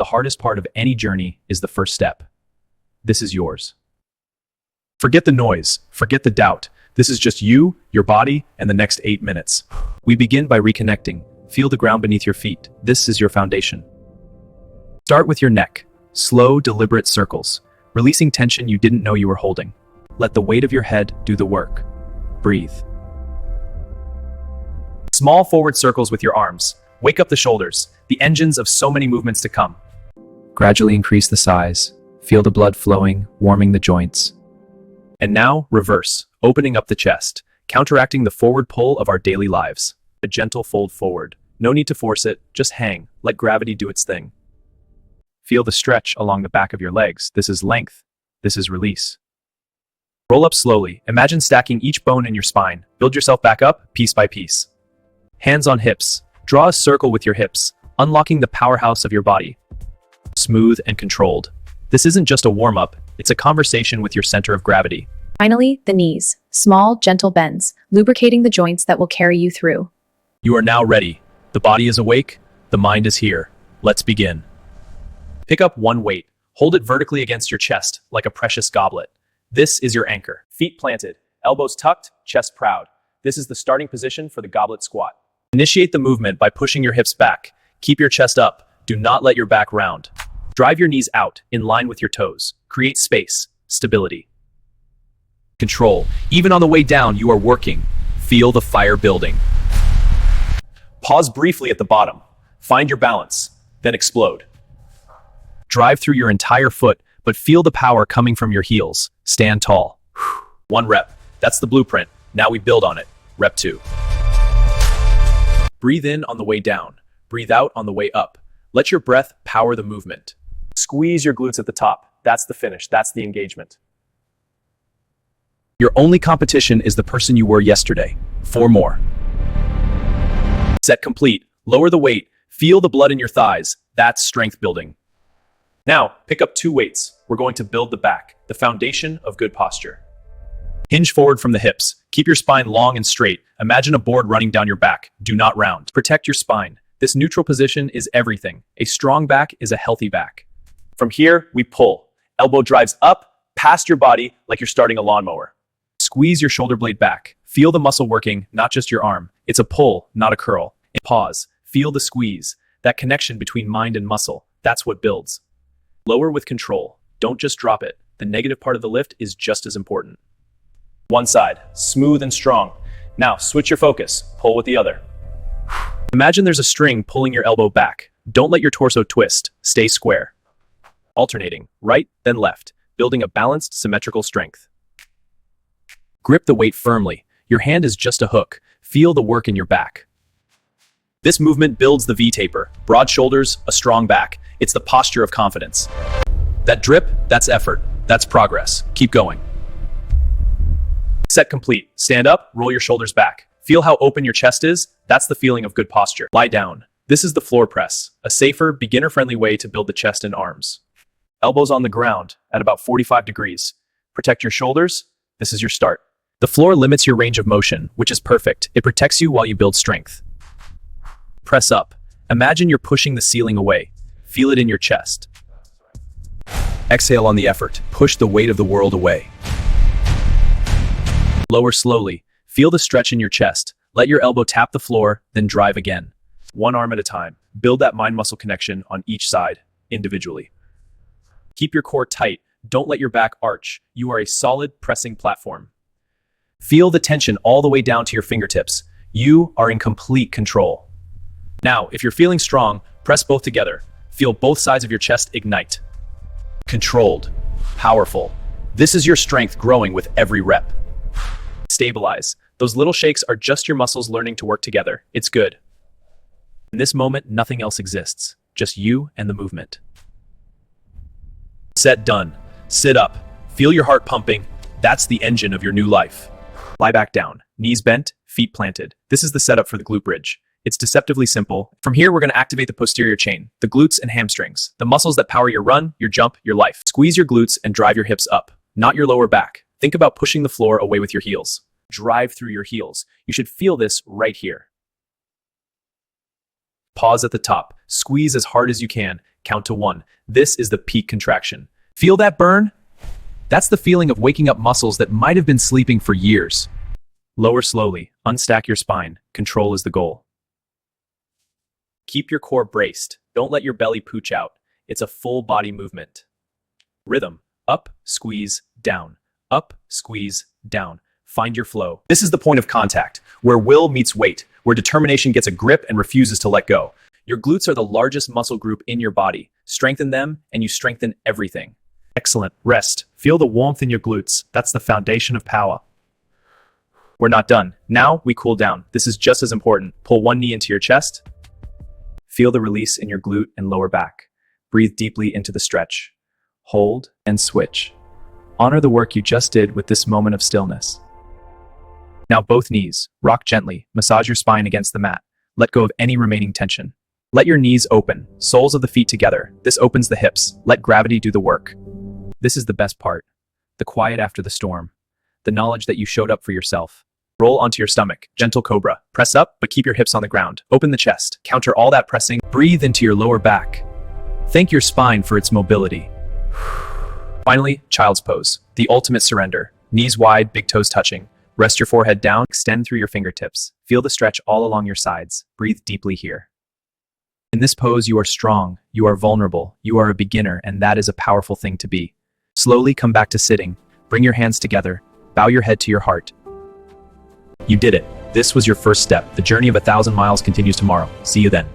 The hardest part of any journey is the first step. This is yours. Forget the noise, forget the doubt. This is just you, your body, and the next 8 minutes. We begin by reconnecting. Feel the ground beneath your feet. This is your foundation. Start with your neck. Slow, deliberate circles, releasing tension you didn't know you were holding. Let the weight of your head do the work. Breathe. Small forward circles with your arms. Wake up the shoulders, the engines of so many movements to come. Gradually increase the size. Feel the blood flowing, warming the joints. And now, reverse, opening up the chest, counteracting the forward pull of our daily lives. A gentle fold forward. No need to force it, just hang, let gravity do its thing. Feel the stretch along the back of your legs. This is length. This is release. Roll up slowly. Imagine stacking each bone in your spine. Build yourself back up, piece by piece. Hands on hips. Draw a circle with your hips, unlocking the powerhouse of your body. Smooth and controlled. This isn't just a warm-up, it's a conversation with your center of gravity. Finally, the knees. Small, gentle bends, lubricating the joints that will carry you through. You are now ready. The body is awake, the mind is here. Let's begin. Pick up one weight. Hold it vertically against your chest, like a precious goblet. This is your anchor. Feet planted, elbows tucked, chest proud. This is the starting position for the goblet squat. Initiate the movement by pushing your hips back. Keep your chest up. Do not let your back round. Drive your knees out, in line with your toes. Create space, stability. Control. Even on the way down, you are working. Feel the fire building. Pause briefly at the bottom. Find your balance, then explode. Drive through your entire foot, but feel the power coming from your heels. Stand tall. 1 rep. That's the blueprint. Now we build on it. Rep 2. Breathe in on the way down. Breathe out on the way up. Let your breath power the movement. Squeeze your glutes at the top. That's the finish. That's the engagement. Your only competition is the person you were yesterday. 4 more. Set complete. Lower the weight. Feel the blood in your thighs. That's strength building. Now, pick up 2 weights. We're going to build the back, the foundation of good posture. Hinge forward from the hips. Keep your spine long and straight. Imagine a board running down your back. Do not round. Protect your spine. This neutral position is everything. A strong back is a healthy back. From here, we pull. Elbow drives up, past your body like you're starting a lawnmower. Squeeze your shoulder blade back. Feel the muscle working, not just your arm. It's a pull, not a curl. And pause. Feel the squeeze. That connection between mind and muscle. That's what builds. Lower with control. Don't just drop it. The negative part of the lift is just as important. One side, smooth and strong. Now, switch your focus. Pull with the other. Imagine there's a string pulling your elbow back. Don't let your torso twist. Stay square. Alternating, right, then left, building a balanced, symmetrical strength. Grip the weight firmly. Your hand is just a hook. Feel the work in your back. This movement builds the V-taper. Broad shoulders, a strong back. It's the posture of confidence. That drip, that's effort. That's progress. Keep going. Set complete. Stand up, roll your shoulders back. Feel how open your chest is? That's the feeling of good posture. Lie down. This is the floor press, a safer, beginner-friendly way to build the chest and arms. Elbows on the ground at about 45 degrees. Protect your shoulders. This is your start. The floor limits your range of motion, which is perfect. It protects you while you build strength. Press up. Imagine you're pushing the ceiling away. Feel it in your chest. Exhale on the effort. Push the weight of the world away. Lower slowly. Feel the stretch in your chest. Let your elbow tap the floor, then drive again. 1 arm at a time. Build that mind-muscle connection on each side, individually. Keep your core tight. Don't let your back arch. You are a solid, pressing platform. Feel the tension all the way down to your fingertips. You are in complete control. Now, if you're feeling strong, press both together. Feel both sides of your chest ignite. Controlled. Powerful. This is your strength growing with every rep. Stabilize. Those little shakes are just your muscles learning to work together. It's good. In this moment, nothing else exists. Just you and the movement. Set done. Sit up. Feel your heart pumping. That's the engine of your new life. Lie back down. Knees bent, feet planted. This is the setup for the glute bridge. It's deceptively simple. From here, we're going to activate the posterior chain, the glutes and hamstrings, the muscles that power your run, your jump, your life. Squeeze your glutes and drive your hips up, not your lower back. Think about pushing the floor away with your heels. Drive through your heels. You should feel this right here. Pause at the top. Squeeze as hard as you can. Count to 1. This is the peak contraction. Feel that burn? That's the feeling of waking up muscles that might have been sleeping for years. Lower slowly. Unstack your spine. Control is the goal. Keep your core braced. Don't let your belly pooch out. It's a full body movement. Rhythm. Up, squeeze, down. Up, squeeze, down. Find your flow. This is the point of contact, where will meets weight, where determination gets a grip and refuses to let go. Your glutes are the largest muscle group in your body. Strengthen them, and you strengthen everything. Excellent. Rest. Feel the warmth in your glutes. That's the foundation of power. We're not done. Now we cool down. This is just as important. Pull one knee into your chest. Feel the release in your glute and lower back. Breathe deeply into the stretch. Hold and switch. Honor the work you just did with this moment of stillness. Now both knees. Rock gently. Massage your spine against the mat. Let go of any remaining tension. Let your knees open. Soles of the feet together. This opens the hips. Let gravity do the work. This is the best part. The quiet after the storm. The knowledge that you showed up for yourself. Roll onto your stomach. Gentle cobra. Press up, but keep your hips on the ground. Open the chest. Counter all that pressing. Breathe into your lower back. Thank your spine for its mobility. Finally, child's pose. The ultimate surrender. Knees wide, big toes touching. Rest your forehead down. Extend through your fingertips. Feel the stretch all along your sides. Breathe deeply here. In this pose, you are strong. You are vulnerable. You are a beginner, and that is a powerful thing to be. Slowly come back to sitting. Bring your hands together. Bow your head to your heart. You did it. This was your first step. The journey of 1,000 miles continues tomorrow. See you then.